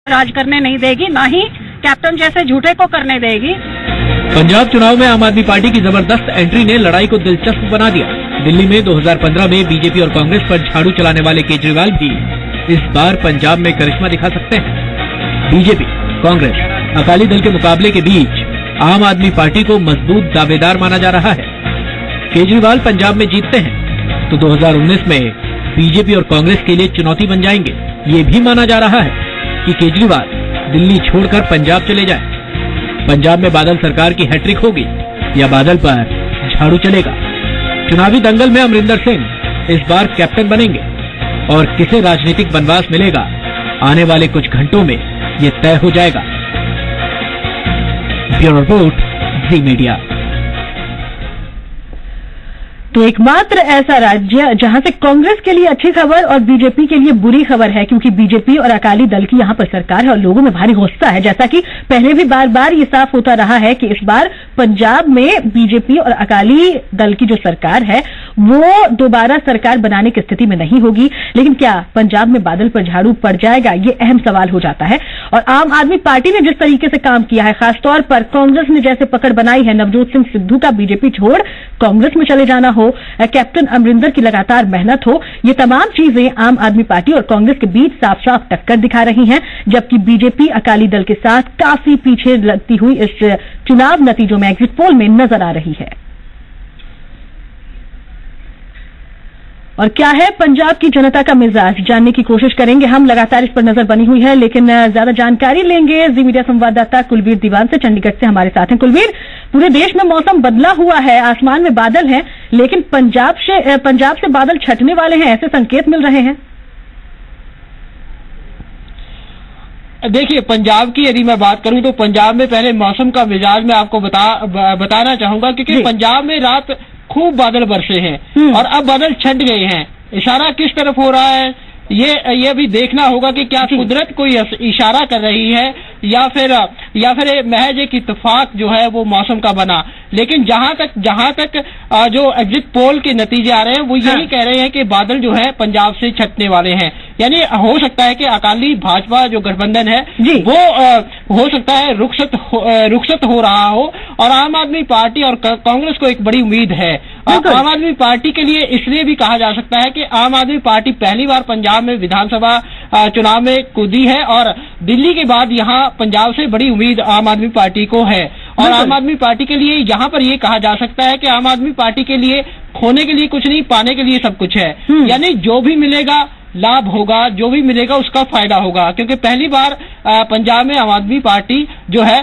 राज करने नहीं देगी, ना ही कैप्टन जैसे झूठे को करने देगी। पंजाब चुनाव में आम आदमी पार्टी की जबरदस्त एंट्री ने लड़ाई को दिलचस्प बना दिया। दिल्ली में 2015 में बीजेपी और कांग्रेस पर झाड़ू चलाने वाले केजरीवाल भी इस बार पंजाब में करिश्मा दिखा सकते हैं। बीजेपी, कांग्रेस, अकाली दल के मुकाबले के बीच आम आदमी पार्टी को मजबूत दावेदार माना जा रहा है। केजरीवाल पंजाब में जीतते हैं तो 2019 में बीजेपी और कांग्रेस के लिए चुनौती बन जाएंगे। ये भी माना जा रहा है कि केजरीवाल दिल्ली छोड़कर पंजाब चले जाएं। पंजाब में बादल सरकार की हैट्रिक होगी या बादल पर झाड़ू चलेगा। चुनावी दंगल में अमरिंदर सिंह इस बार कैप्टन बनेंगे और किसे राजनीतिक बनवास मिलेगा, आने वाले कुछ घंटों में ये तय हो जाएगा। ब्यूरो रिपोर्ट, जी मीडिया। तो एकमात्र ऐसा राज्य जहां से कांग्रेस के लिए अच्छी खबर और बीजेपी के लिए बुरी खबर है, क्योंकि बीजेपी और अकाली दल की यहां पर सरकार है और लोगों में भारी गुस्सा है। जैसा कि पहले भी बार बार ये साफ होता रहा है कि इस बार पंजाब में बीजेपी और अकाली दल की जो सरकार है वो दोबारा सरकार बनाने की स्थिति में नहीं होगी। लेकिन क्या पंजाब में बादल पर झाड़ू पड़ जाएगा, ये अहम सवाल हो जाता है। और आम आदमी पार्टी ने जिस तरीके से काम किया है, खासतौर पर कांग्रेस ने जैसे पकड़ बनाई है, नवजोत सिंह सिद्धू का बीजेपी छोड़ कांग्रेस में चले जाना हो, कैप्टन अमरिंदर की लगातार मेहनत हो, ये तमाम चीजें आम आदमी पार्टी और कांग्रेस के बीच साफ साफ टक्कर दिखा रही हैं। जबकि बीजेपी अकाली दल के साथ काफी पीछे लगती हुई इस चुनाव नतीजों में, एग्जिट पोल में नजर आ रही है। और क्या है पंजाब की जनता का मिजाज, जानने की कोशिश करेंगे हम। लगातार इस पर नजर बनी हुई है, लेकिन ज्यादा जानकारी लेंगे जी मीडिया संवाददाता कुलवीर दीवान से। चंडीगढ़ से हमारे साथ हैं कुलवीर। पूरे देश में मौसम बदला हुआ है, आसमान में बादल हैं, लेकिन पंजाब से बादल छटने वाले हैं, ऐसे संकेत मिल रहे हैं। देखिए, पंजाब की यदि मैं बात करूं तो पंजाब में पहले मौसम का मिजाज मैं आपको बताना चाहूंगा, क्योंकि पंजाब में रात खूब बादल बरसे हैं और अब बादल छट गए हैं। इशारा किस तरफ हो रहा है ये भी देखना होगा कि क्या कुदरत कोई इशारा कर रही है या फिर महज एक इत्तेफाक जो है वो मौसम का बना। लेकिन जहां तक जो एग्जिट पोल के नतीजे आ रहे हैं वो यही कह रहे हैं कि बादल जो है पंजाब से छटने वाले हैं। यानी हो सकता है कि अकाली भाजपा जो गठबंधन है वो हो सकता है रुखसत हो रहा हो, और आम आदमी पार्टी और कांग्रेस को एक बड़ी उम्मीद है। आम आदमी पार्टी के लिए इसलिए भी कहा जा सकता है कि आम आदमी पार्टी पहली बार पंजाब में विधानसभा चुनाव में कूदी है और दिल्ली के बाद यहाँ पंजाब से बड़ी उम्मीद आम आदमी पार्टी को है। और आम आदमी पार्टी के लिए यहाँ पर ये कहा जा सकता है कि आम आदमी पार्टी के लिए खोने के लिए कुछ नहीं, पाने के लिए सब कुछ है। यानी जो भी मिलेगा लाभ होगा, जो भी मिलेगा उसका फायदा होगा, क्योंकि पहली बार पंजाब में आम आदमी पार्टी जो है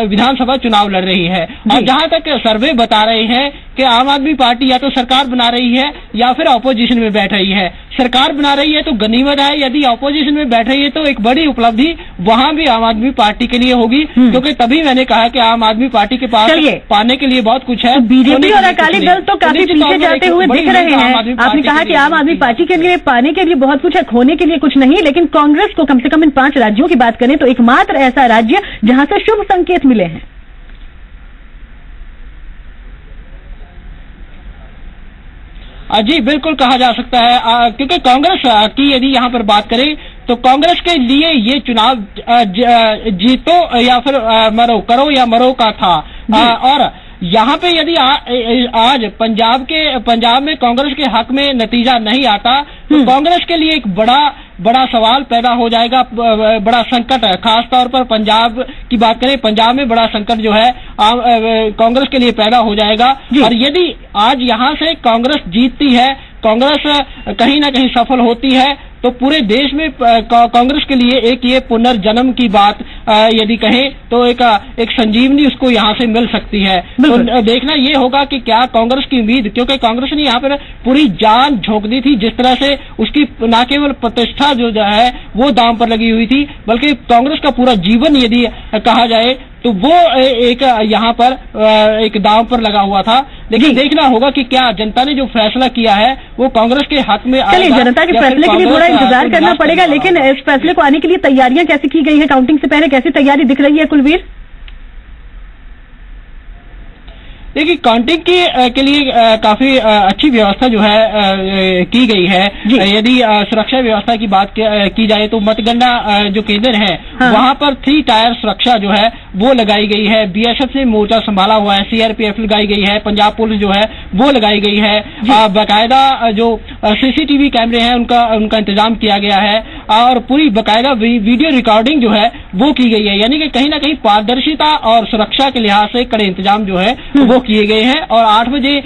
विधानसभा चुनाव लड़ रही है। और जहां तक सर्वे बता रहे हैं कि आम आदमी पार्टी या तो सरकार बना रही है या फिर ऑपोजिशन में बैठ रही है। सरकार बना रही है तो गनीमत है, यदि ऑपोजिशन में बैठ रही है तो एक बड़ी उपलब्धि वहां भी आम आदमी पार्टी के लिए होगी, क्योंकि तभी मैंने कहा कि आम आदमी पार्टी के पास पाने के लिए बहुत कुछ है। बीजेपी और अकाली दल तो काफी पीछे जाते हुए दिख रहे हैं। आपने कहा कि आम आदमी पार्टी के लिए पाने के लिए बहुत कुछ है, खोने के लिए कुछ नहीं। लेकिन कांग्रेस को कम से कम इन 5 राज्यों की बात करें तो एकमात्र ऐसा राज्य जहां से शुभ संकेत मिले हैं। जी बिल्कुल कहा जा सकता है, क्योंकि कांग्रेस की यदि यहाँ पर बात करें तो कांग्रेस के लिए ये चुनाव जीतो या फिर करो या मरो का था। और यहाँ पे यदि आज पंजाब में कांग्रेस के हक में नतीजा नहीं आता तो कांग्रेस के लिए एक बड़ा सवाल पैदा हो जाएगा, बड़ा संकट है। खास तौर पर पंजाब की बात करें, पंजाब में बड़ा संकट जो है कांग्रेस के लिए पैदा हो जाएगा। और यदि आज यहाँ से कांग्रेस जीतती है, कांग्रेस कहीं ना कहीं सफल होती है, तो पूरे देश में कांग्रेस के लिए एक ये पुनर्जन्म की बात यदि कहें तो एक संजीवनी उसको यहाँ से मिल सकती है। तो देखना ये होगा कि क्या कांग्रेस की उम्मीद, क्योंकि कांग्रेस ने यहाँ पर पूरी जान झोंक दी थी, जिस तरह से उसकी न केवल प्रतिष्ठा जो है वो दांव पर लगी हुई थी, बल्कि कांग्रेस का पूरा जीवन यदि कहा जाए तो वो एक यहाँ पर एक दांव पर लगा हुआ था। लेकिन देखना होगा कि क्या जनता ने जो फैसला किया है वो कांग्रेस के हक में आएगा। जनता के फैसले के लिए थोड़ा इंतजार करना पड़ेगा, लेकिन इस फैसले को आने के लिए तैयारियां कैसी की गई है, काउंटिंग से पहले कैसी तैयारी दिख रही है कुलवीर? देखिए काउंटिंग के लिए काफी अच्छी व्यवस्था जो है की गई है। यदि सुरक्षा व्यवस्था की बात की जाए तो मतगणना जो केंद्र है वहां पर 3 टायर सुरक्षा जो है वो लगाई गई है। बीएसएफ ने मोर्चा संभाला हुआ है, सीआरपीएफ लगाई गई है, पंजाब पुलिस जो है वो लगाई गई है। बाकायदा जो सीसीटीवी कैमरे हैं उनका इंतजाम किया गया है और पूरी बाकायदा वीडियो रिकॉर्डिंग जो है वो की गई है। यानी कि कहीं ना कहीं पारदर्शिता और सुरक्षा के लिहाज से कड़े इंतजाम जो है वो किए गए हैं और 8 बजे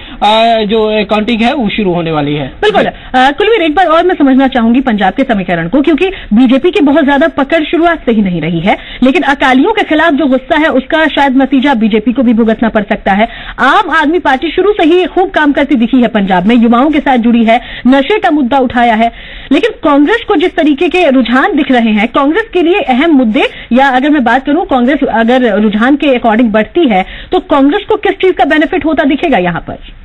जो काउंटिंग है वो शुरू होने वाली है। बिल्कुल। कुलवीर, एक बार और मैं समझना चाहूंगी पंजाब के समीकरण को, क्योंकि बीजेपी की बहुत ज्यादा पकड़ शुरुआत से ही नहीं रही है, लेकिन अकालियों के खिलाफ जो गुस्सा है उसका शायद नतीजा बीजेपी को भी भुगतना पड़ सकता है। आम आदमी पार्टी शुरू से ही खूब काम करती दिखी है पंजाब में, युवाओं के साथ जुड़ी है, नशे का मुद्दा उठाया है, लेकिन कांग्रेस को जिस तरीके के रुझान दिख रहे हैं, कांग्रेस के लिए अहम मुद्दे, या अगर मैं बात करूं कांग्रेस अगर रुझान के अकॉर्डिंग बढ़ती है तो कांग्रेस को किस चीज का बेनिफिट होता दिखेगा यहां पर?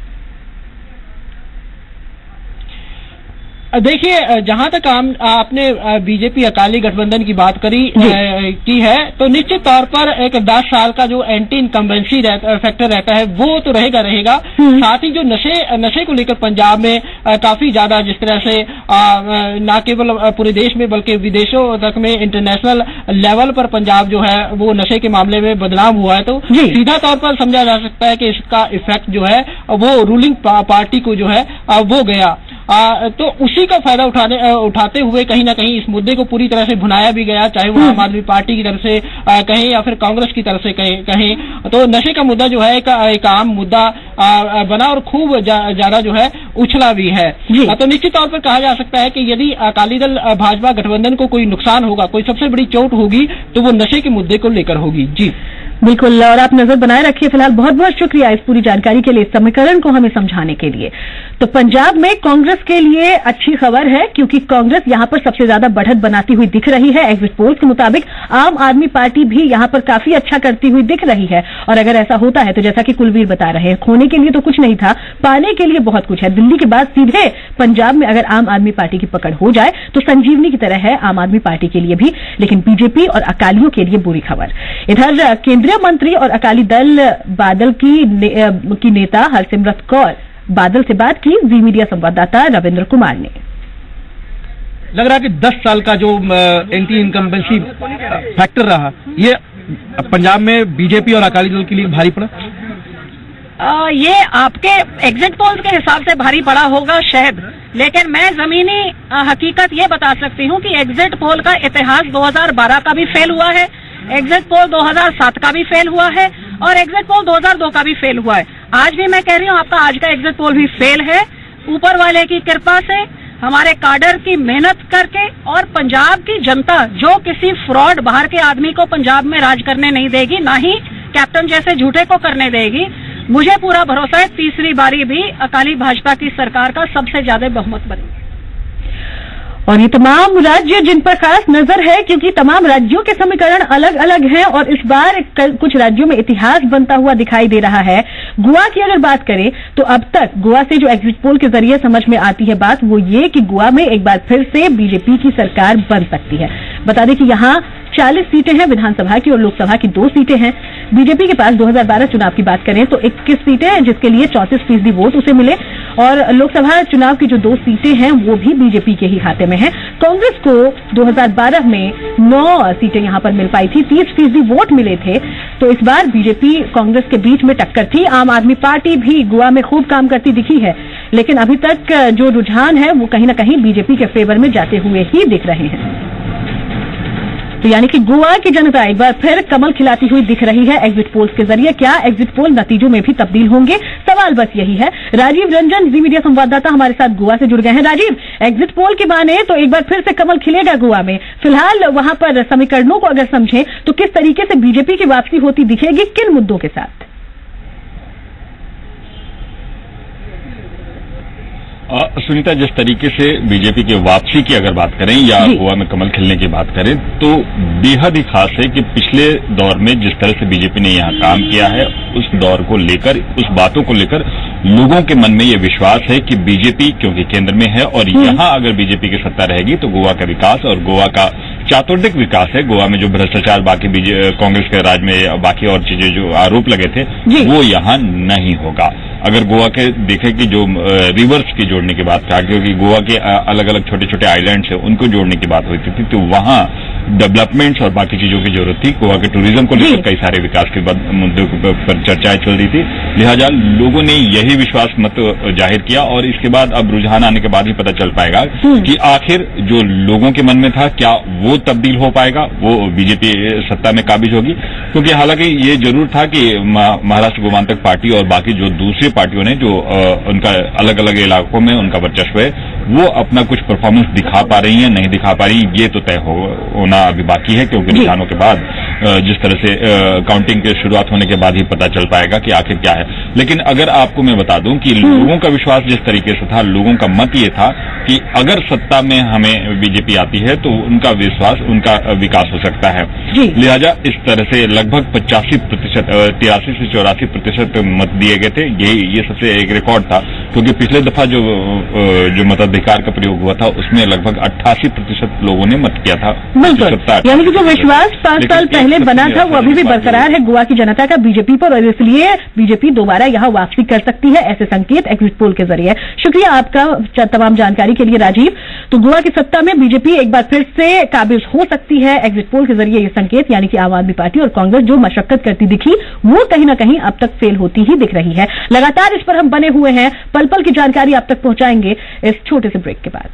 देखिए, जहां तक आपने बीजेपी अकाली गठबंधन की बात की है तो निश्चित तौर पर एक 10 साल का जो एंटी इनकम्बेंसी फैक्टर रहता है वो तो रहेगा। साथ ही जो नशे को लेकर पंजाब में काफी ज्यादा जिस तरह से न केवल पूरे देश में बल्कि विदेशों तक में इंटरनेशनल लेवल पर पंजाब जो है वो नशे के मामले में बदनाम हुआ है, तो सीधा तौर पर समझा जा सकता है कि इसका इफेक्ट जो है वो रूलिंग पार्टी को जो है वो गया। तो उसी का फायदा उठाते हुए कहीं ना कहीं इस मुद्दे को पूरी तरह से भुनाया भी गया, चाहे वो आम आदमी पार्टी की तरफ से कहें या फिर कांग्रेस की तरफ से कहें। तो नशे का मुद्दा जो है एक आम मुद्दा बना और खूब ज्यादा जो है उछला भी है। तो निश्चित तौर पर कहा जा सकता है कि यदि अकाली दल भाजपा गठबंधन को कोई नुकसान होगा, कोई सबसे बड़ी चोट होगी तो वो नशे के मुद्दे को लेकर होगी। जी बिल्कुल, और आप नजर बनाए रखिए। फिलहाल बहुत बहुत शुक्रिया इस पूरी जानकारी के लिए, इस समीकरण को हमें समझाने के लिए। तो पंजाब में कांग्रेस के लिए अच्छी खबर है, क्योंकि कांग्रेस यहां पर सबसे ज्यादा बढ़त बनाती हुई दिख रही है। एग्जिट पोल्स के मुताबिक आम आदमी पार्टी भी यहां पर काफी अच्छा करती हुई दिख रही है। और अगर ऐसा होता है तो जैसा कि कुलवीर बता रहे हैं, खोने के लिए तो कुछ नहीं था, पाने के लिए बहुत कुछ है। दिल्ली के बाद सीधे पंजाब में अगर आम आदमी पार्टी की पकड़ हो जाए तो संजीवनी की तरह है आम आदमी पार्टी के लिए भी, लेकिन बीजेपी और अकालियों के लिए बुरी खबर। इधर केंद्रीय मंत्री और अकाली दल बादल की नेता हरसिमरत कौर बादल से बात की जी मीडिया संवाददाता रविंद्र कुमार ने। लग रहा है कि 10 साल का जो एंटी इनकम्बेंसी फैक्टर रहा, ये पंजाब में बीजेपी और अकाली दल के लिए भारी पड़ा। ये आपके एग्जिट पोल्स के हिसाब से भारी पड़ा होगा शायद, लेकिन मैं जमीनी हकीकत ये बता सकती हूँ कि एग्जिट पोल का इतिहास 2012 का भी फेल हुआ है, एग्जिट पोल 2007 का भी फेल हुआ है और एग्जिट पोल 2002 का भी फेल हुआ है। आज भी मैं कह रही हूँ आपका आज का एग्जिट पोल भी फेल है। ऊपर वाले की कृपा से, हमारे काडर की मेहनत करके और पंजाब की जनता जो किसी फ्रॉड बाहर के आदमी को पंजाब में राज करने नहीं देगी, ना ही कैप्टन जैसे झूठे को करने देगी। मुझे पूरा भरोसा है तीसरी बारी भी अकाली भाजपा की सरकार का सबसे ज्यादा बहुमत बनेगा। और ये तमाम राज्य जिन पर खास नजर है, क्योंकि तमाम राज्यों के समीकरण अलग अलग हैं और इस बार कुछ राज्यों में इतिहास बनता हुआ दिखाई दे रहा है। गोवा की अगर बात करें तो अब तक गोवा से जो एग्जिट पोल के जरिए समझ में आती है बात, वो ये कि गोवा में एक बार फिर से बीजेपी की सरकार बन सकती है। बता दें कि यहां 40 सीटें हैं विधानसभा की और लोकसभा की 2 सीटें हैं। बीजेपी के पास 2012 चुनाव की बात करें तो 21 सीटें हैं, जिसके लिए 34% वोट उसे मिले, और लोकसभा चुनाव की जो 2 सीटें हैं वो भी बीजेपी के ही खाते में हैं। कांग्रेस को 2012 में 9 सीटें यहां पर मिल पाई थी, 30% वोट मिले थे। तो इस बार बीजेपी कांग्रेस के बीच में टक्कर थी। आम आदमी पार्टी भी गोवा में खूब काम करती दिखी है, लेकिन अभी तक जो रुझान है वो कहीं ना कहीं बीजेपी के फेवर में जाते हुए ही दिख रहे हैं। तो यानी कि गोवा की जनता एक बार फिर कमल खिलाती हुई दिख रही है एग्जिट पोल्स के जरिए। क्या एग्जिट पोल नतीजों में भी तब्दील होंगे? सवाल बस यही है। राजीव रंजन जी मीडिया संवाददाता हमारे साथ गोवा से जुड़ गए हैं। राजीव, एग्जिट पोल की माने तो एक बार फिर से कमल खिलेगा गोवा में। फिलहाल वहां पर समीकरणों को अगर समझें तो किस तरीके से बीजेपी की वापसी होती दिखेगी, किन मुद्दों के साथ? सुनीता, जिस तरीके से बीजेपी की वापसी की अगर बात करें या गोवा में कमल खिलने की बात करें तो बेहद ही खास है कि पिछले दौर में जिस तरह से बीजेपी ने यहाँ काम किया है उस दौर को लेकर, उस बातों को लेकर लोगों के मन में ये विश्वास है कि बीजेपी क्योंकि केंद्र में है और यहाँ अगर बीजेपी की सत्ता रहेगी तो गोवा का विकास और गोवा का चातुर्दिक विकास है, गोवा में जो भ्रष्टाचार बाकी कांग्रेस के राज में बाकी और चीजें जो आरोप लगे थे वो यहाँ नहीं होगा। अगर गोवा के देखें कि जो रिवर्स की जोड़ने की बात था, क्योंकि गोवा के अलग अलग छोटे छोटे आइलैंड्स है उनको जोड़ने की बात होती थी, तो वहां डेवलपमेंट्स और बाकी चीजों की जरूरत थी। गोवा के टूरिज्म को लेकर कई सारे विकास के मुद्दों पर चर्चाएं चल रही थी, लिहाजा लोगों ने यही विश्वास मत जाहिर किया और इसके बाद अब रुझान आने के बाद ही पता चल पाएगा कि आखिर जो लोगों के मन में था क्या वो तब्दील हो पाएगा, वो बीजेपी सत्ता में काबिज होगी। क्योंकि हालांकि ये जरूर था कि महाराष्ट्र गोमांतक पार्टी और बाकी जो दूसरी पार्टियों ने जो उनका अलग अलग इलाकों में उनका वर्चस्व है वो अपना कुछ परफॉर्मेंस दिखा पा रही है, नहीं दिखा पा रही, ये तो तय होना अभी बाकी है। क्योंकि रुझानों के बाद जिस तरह से काउंटिंग की शुरुआत होने के बाद ही पता चल पाएगा कि आखिर क्या है। लेकिन अगर आपको मैं बता दूं कि लोगों का विश्वास जिस तरीके से था, लोगों का मत ये था कि अगर सत्ता में हमें बीजेपी आती है तो उनका विश्वास, उनका विकास हो सकता है। लिहाजा इस तरह से लगभग 85%, 83 से 84% मत दिए गए थे। ये सबसे एक रिकॉर्ड था, क्योंकि पिछले दफा जो मताधिकार का प्रयोग हुआ था उसमें लगभग 88% लोगों ने मत किया था। बिल्कुल, यानी कि जो विश्वास 5 साल पहले बना था वो अभी भी बरकरार है गोवा की जनता का बीजेपी पर, और इसलिए बीजेपी दोबारा यहाँ वापसी कर सकती है, ऐसे संकेत एग्जिट पोल के जरिए। शुक्रिया आपका तमाम जानकारी के लिए राजीव। तो गोवा की सत्ता में बीजेपी एक बार फिर से काबिज हो सकती है एग्जिट पोल के जरिए, ये संकेत, यानी कि आम आदमी पार्टी और कांग्रेस जो मशक्कत करती दिखी वो कहीं ना कहीं अब तक फेल होती ही दिख रही है। लगातार इस पर हम बने हुए हैं, पल पल की जानकारी आप तक पहुंचाएंगे इस छोटे से ब्रेक के बाद।